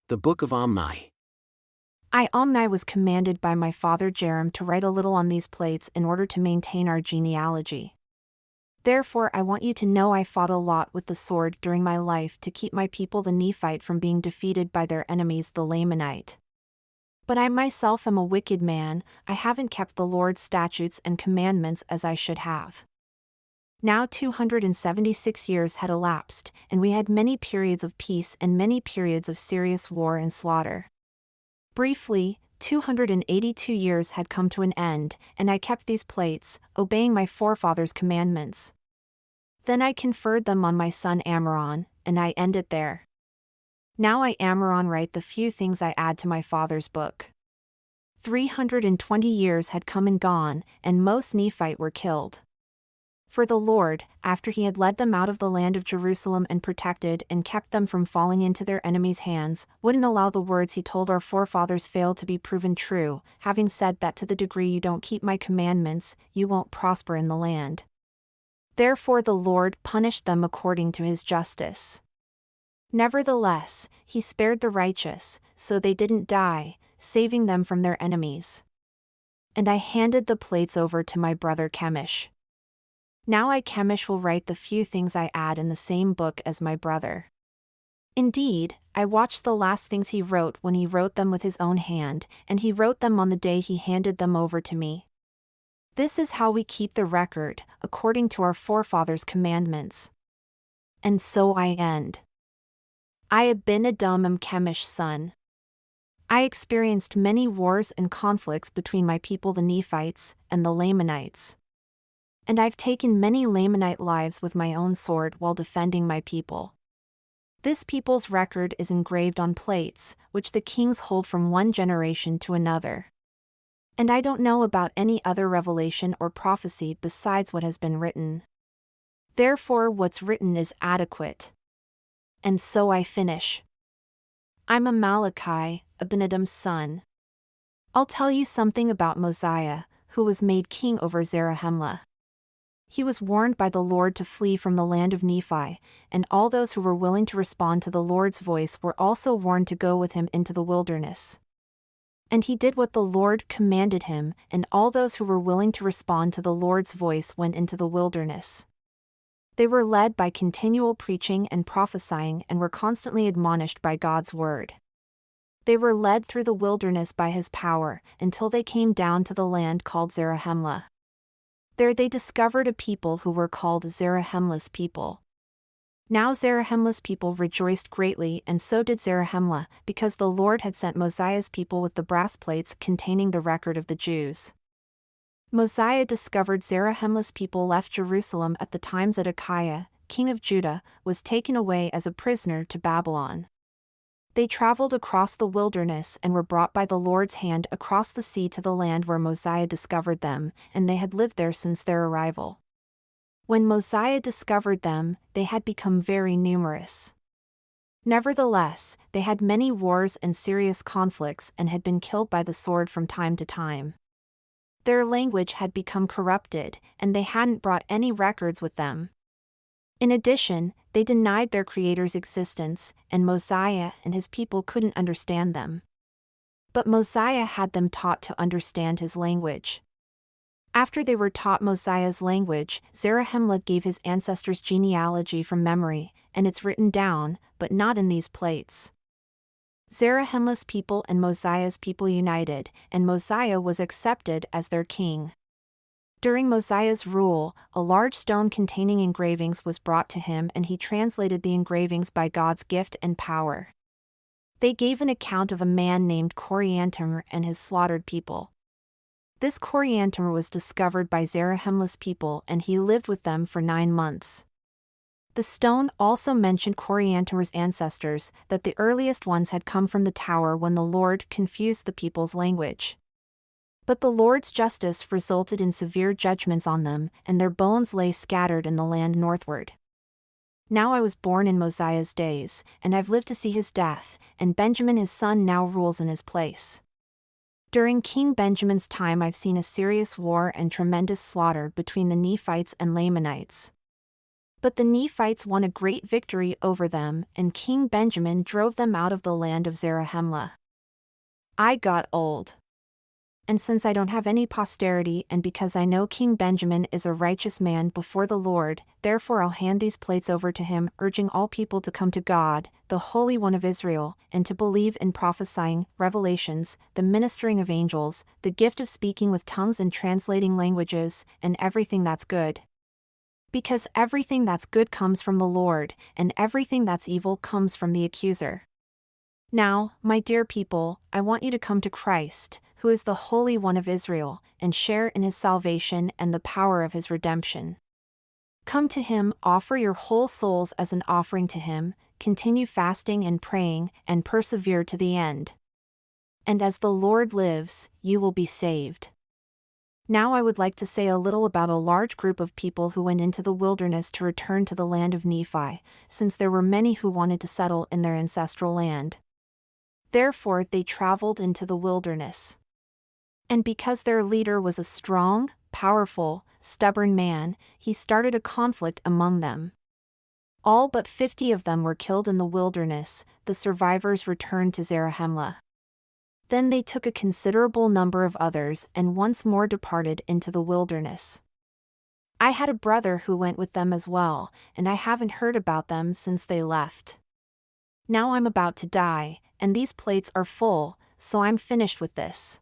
The Book of Omni. I, Omni, was commanded by my father Jerem to write a little on these plates in order to maintain our genealogy. Therefore I want you to know I fought a lot with the sword during my life to keep my people the Nephite from being defeated by their enemies the Lamanite. But I myself am a wicked man, I haven't kept the Lord's statutes and commandments as I should have. Now 276 years had elapsed, and we had many periods of peace and many periods of serious war and slaughter. Briefly, 282 years had come to an end, and I kept these plates, obeying my forefathers' commandments. Then I conferred them on my son Ammoron, and I end it there. Now I Ammoron write the few things I add to my father's book. 320 years had come and gone, and most Nephite were killed. For the Lord, after he had led them out of the land of Jerusalem and protected and kept them from falling into their enemies' hands, wouldn't allow the words he told our forefathers fail to be proven true, having said that to the degree you don't keep my commandments, you won't prosper in the land. Therefore the Lord punished them according to his justice. Nevertheless, he spared the righteous, so they didn't die, saving them from their enemies. And I handed the plates over to my brother Chemish. Now I Chemish will write the few things I add in the same book as my brother. Indeed, I watched the last things he wrote when he wrote them with his own hand, and he wrote them on the day he handed them over to me. This is how we keep the record, according to our forefathers' commandments. And so I end. I Abinadom am Chemish's son. I experienced many wars and conflicts between my people the Nephites and the Lamanites. And I've taken many Lamanite lives with my own sword while defending my people. This people's record is engraved on plates, which the kings hold from one generation to another. And I don't know about any other revelation or prophecy besides what has been written. Therefore what's written is adequate. And so I finish. I'm a Malachi, Abinadom's son. I'll tell you something about Mosiah, who was made king over Zarahemla. He was warned by the Lord to flee from the land of Nephi, and all those who were willing to respond to the Lord's voice were also warned to go with him into the wilderness. And he did what the Lord commanded him, and all those who were willing to respond to the Lord's voice went into the wilderness. They were led by continual preaching and prophesying and were constantly admonished by God's word. They were led through the wilderness by his power, until they came down to the land called Zarahemla. There they discovered a people who were called Zarahemla's people. Now Zarahemla's people rejoiced greatly, and so did Zarahemla, because the Lord had sent Mosiah's people with the brass plates containing the record of the Jews. Mosiah discovered Zarahemla's people left Jerusalem at the time Zedekiah, king of Judah, was taken away as a prisoner to Babylon. They traveled across the wilderness and were brought by the Lord's hand across the sea to the land where Mosiah discovered them, and they had lived there since their arrival. When Mosiah discovered them, they had become very numerous. Nevertheless, they had many wars and serious conflicts and had been killed by the sword from time to time. Their language had become corrupted, and they hadn't brought any records with them. In addition, they denied their Creator's existence, and Mosiah and his people couldn't understand them. But Mosiah had them taught to understand his language. After they were taught Mosiah's language, Zarahemla gave his ancestors' genealogy from memory, and it's written down, but not in these plates. Zarahemla's people and Mosiah's people united, and Mosiah was accepted as their king. During Mosiah's rule, a large stone containing engravings was brought to him, and he translated the engravings by God's gift and power. They gave an account of a man named Coriantumr and his slaughtered people. This Coriantumr was discovered by Zarahemla's people, and he lived with them for 9 months. The stone also mentioned Coriantumr's ancestors, that the earliest ones had come from the tower when the Lord confused the people's language. But the Lord's justice resulted in severe judgments on them, and their bones lay scattered in the land northward. Now I was born in Mosiah's days, and I've lived to see his death, and Benjamin his son now rules in his place. During King Benjamin's time I've seen a serious war and tremendous slaughter between the Nephites and Lamanites. But the Nephites won a great victory over them, and King Benjamin drove them out of the land of Zarahemla. I got old. And since I don't have any posterity, and because I know King Benjamin is a righteous man before the Lord, therefore I'll hand these plates over to him, urging all people to come to God, the Holy One of Israel, and to believe in prophesying, revelations, the ministering of angels, the gift of speaking with tongues and translating languages, and everything that's good. Because everything that's good comes from the Lord, and everything that's evil comes from the accuser. Now, my dear people, I want you to come to Christ, who is the Holy One of Israel, and share in his salvation and the power of his redemption. Come to him, offer your whole souls as an offering to him, continue fasting and praying, and persevere to the end. And as the Lord lives, you will be saved. Now I would like to say a little about a large group of people who went into the wilderness to return to the land of Nephi, since there were many who wanted to settle in their ancestral land. Therefore they traveled into the wilderness. And because their leader was a strong, powerful, stubborn man, he started a conflict among them. All but 50 of them were killed in the wilderness. The survivors returned to Zarahemla. Then they took a considerable number of others and once more departed into the wilderness. I had a brother who went with them as well, and I haven't heard about them since they left. Now I'm about to die, and these plates are full, so I'm finished with this.